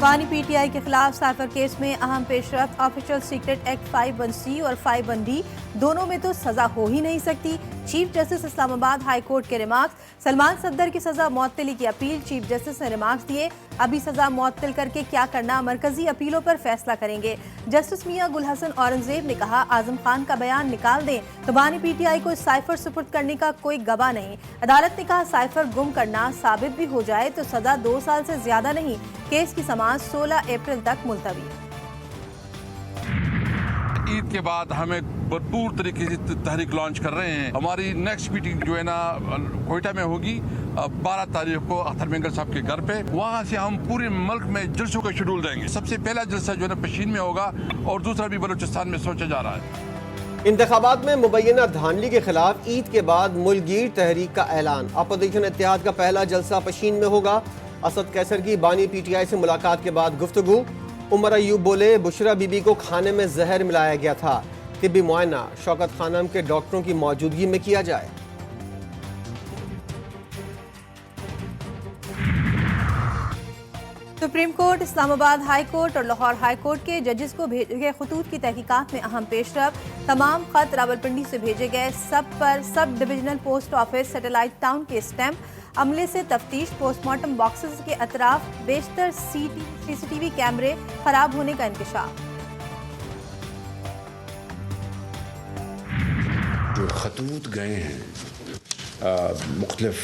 तबानी PTI के खिलाफ साइफर केस में अहम पेशरफ्त। ऑफिशियल सीक्रेट एक्ट 51C और 51D दोनों में तो सजा हो ही नहीं सकती। Chief justice Islamabad high court के रिमार्क्स। सलमान सफदर की सजा मुअत्तली की अपील। चीफ जस्टिस ने रिमार्क्स दिए, अभी सजा मुअत्तल करके क्या करना, मरकजी अपीलों पर फैसला करेंगे। जस्टिस मियां गुल हसन औरंगजेब ने कहा, आजम खान का बयान निकाल दें, तबानी PTI को साइफर सुपुर्द करने का कोई गवाह नहीं। अदालत ने कहा, साइफर गुम करना साबित भी हो जाए तो सजा 2 साल से ज्यादा नहीं। केस की समाअत 16 अप्रैल तक मुलतवी। ईद के बाद हमें भरपूर तरीके से तहरीक लॉन्च कर रहे हैं। हमारी नेक्स्ट मीटिंग जो है ना कोयटा में होगी 12 तारीख को अख्तर मेंगल साहब के घर पे। वहाँ से हम पूरे मुल्क में जलसों का शेड्यूल देंगे। सबसे पहला जलसा जो है ना पशीन में होगा और दूसरा भी बलूचिस्तान में सोचा जा रहा है। इंतखाबात में मुबैना धांधली के खिलाफ ईद के बाद मुल्कगीर तहरीक का ऐलान। अपोजिशन इत्तेहाद का पहला जलसा पशीन में होगा। असद कैसर की बानी PTI से मुलाकात के बाद गुफ्तगू। उमर अयूब बोले, बुशरा बीबी को खाने में जहर मिलाया गया था। तिब्बी मुआयना शौकत खानम के डॉक्टरों की मौजूदगी में किया जाए। Supreme court, Islamabad high court और लाहौर हाई कोर्ट के जजेस को भेजे गए खतूत की तहकीकात में अहम पेशरफ्त। तमाम खत रावलपिंडी से भेजे गए। Sub divisional post office satellite town के स्टैम्प। अमले से तफ्तीश। पोस्टमार्टम बॉक्सेस के अतराफ बेशतर CCTV कैमरे खराब होने का इंकशाफ। जो खतूत गए हैं मुख्तलिफ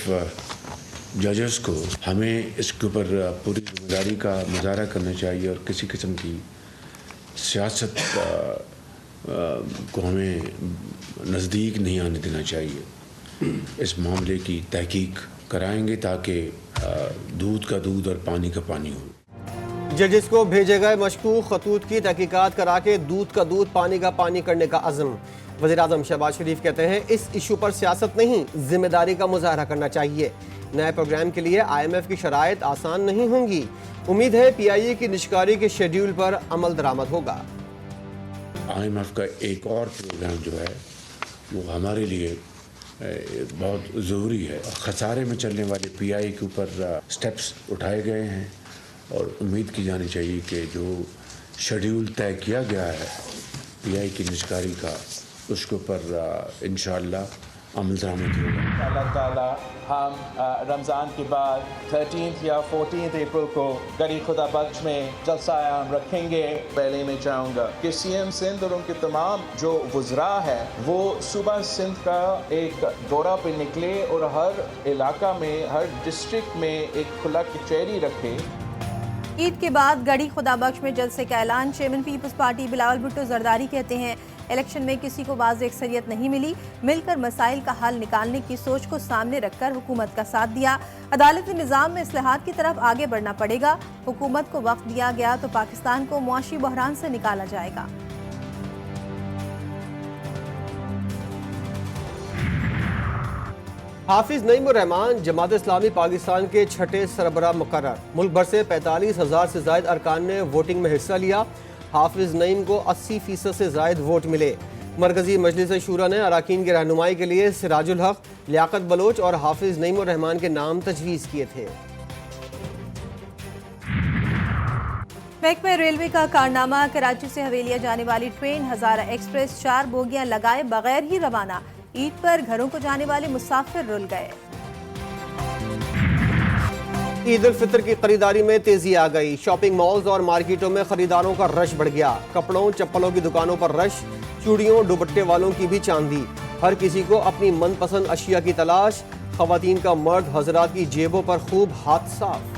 जजेस को, हमें इसके ऊपर पूरी जिम्मेदारी का मुजाहरा करना चाहिए और किसी किस्म की सियासत को हमें नज़दीक नहीं आने देना चाहिए। इस मामले की तहकीक कराएंगे ताकि दूध का दूध और पानी का पानी हो। जजेस को भेजे गए मशकूक खतूत की तहकीकात करा के दूध का दूध पानी का पानी करने का अज़्म। वज़ीर-ए-आज़म शहबाज शरीफ कहते हैं, इस इशू पर सियासत नहीं, जिम्मेदारी का मुजाहरा करना चाहिए। नए प्रोग्राम के लिए IMF की शराइत आसान नहीं होंगी। उम्मीद है PIA की निष्कारी के शेड्यूल पर अमल दरामद होगा। IMF का एक और प्रोग्राम जो है वो हमारे लिए बहुत ज़रूरी है। खसारे में चलने वाले PIA के ऊपर स्टेप्स उठाए गए हैं और उम्मीद की जानी चाहिए कि जो शेड्यूल तय किया गया है PIA की निष्कारी का, उसके ऊपर इंशाअल्लाह अमल दरामद होगा। अल्लाह ताला हम रमज़ान के बाद 13 या 14 अप्रैल को गड़ी खुदा बख्श में जलसा आम रखेंगे। पहले मैं चाहूँगा कि CM सिंध और उनके तमाम जो वज़रा है वो सुबह सिंध का एक दौरा पे निकले और हर इलाका में, हर डिस्ट्रिक्ट में एक खुला कचहरी रखे। ईद के बाद गड़ी खुदा बख्श में जलसे का ऐलान। Chairman Peoples Party Bilawal Bhutto Zardari कहते हैं, इलेक्शन में किसी को वाज़ेह अक्सरियत नहीं मिली। मिलकर मसाइल का हल निकालने की सोच को सामने रखकर हुकूमत का साथ दिया। अदालती निज़ाम में इस्लाहात की तरफ आगे बढ़ना पड़ेगा। हुकूमत को वक्त दिया गया तो पाकिस्तान को मुआशी बहरान से निकाला जाएगा। हाफिज नईमुर रहमान जमात इस्लामी पाकिस्तान के छठे सरबराह मुकर्रर। मुल्क भर से 45,000 से ज़ायद अरकान ने वोटिंग में हिस्सा लिया। हाफिज नईम को 80% से ज़ायद वोट मिले। मरकजी मजलिस शूरा ने अराकीन की रहनुमाई के लिए सिराजुल हक, लियाकत बलोच और हाफिज नईमुर रहमान के नाम तजवीज़ किए थे। महकमा रेलवे का कारनामा। कराची से हवेलिया जाने वाली ट्रेन हज़ारा एक्सप्रेस 4 बोगियां लगाए बगैर ही रवाना। ईद पर घरों को जाने वाले मुसाफिर रुल गए। ईद उल फितर की खरीदारी में तेजी आ गई। शॉपिंग मॉल्स और मार्केटों में खरीदारों का रश बढ़ गया। कपड़ों चप्पलों की दुकानों पर रश, चूड़ियों दुपट्टे वालों की भी चांदी। हर किसी को अपनी मनपसंद अशिया की तलाश। खवातीन का मर्द हजरात की जेबों पर खूब हाथ साफ।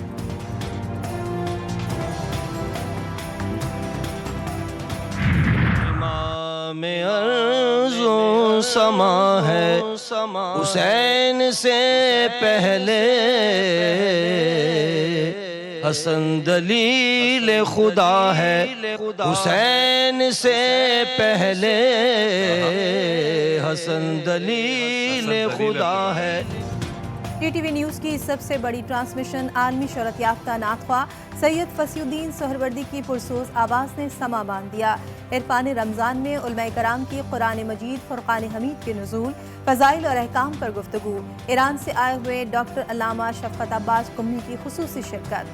में अर्ज़ो समा है हुसैन से पहले, हसन दलील खुदा है हुसैन से पहले, हसन दलील खुदा है। TTV न्यूज़ की सबसे बड़ी ट्रांसमिशन आलमी शोहरत याफ्ता नातख्वा सैयद फसीउद्दीन सोहरवर्दी की पुरसोज आवाज़ ने समा बांध दिया। इरफान रमज़ान में उलमाए कराम की कुरान मजीद फुरकान हमीद के नुज़ूल, फ़ज़ाइल और अहकाम पर गुफ्तगू। ईरान से आए हुए डॉक्टर अल्लामा शफ़क़त अब्बास कुम्मी की खुसूसी शिरकत।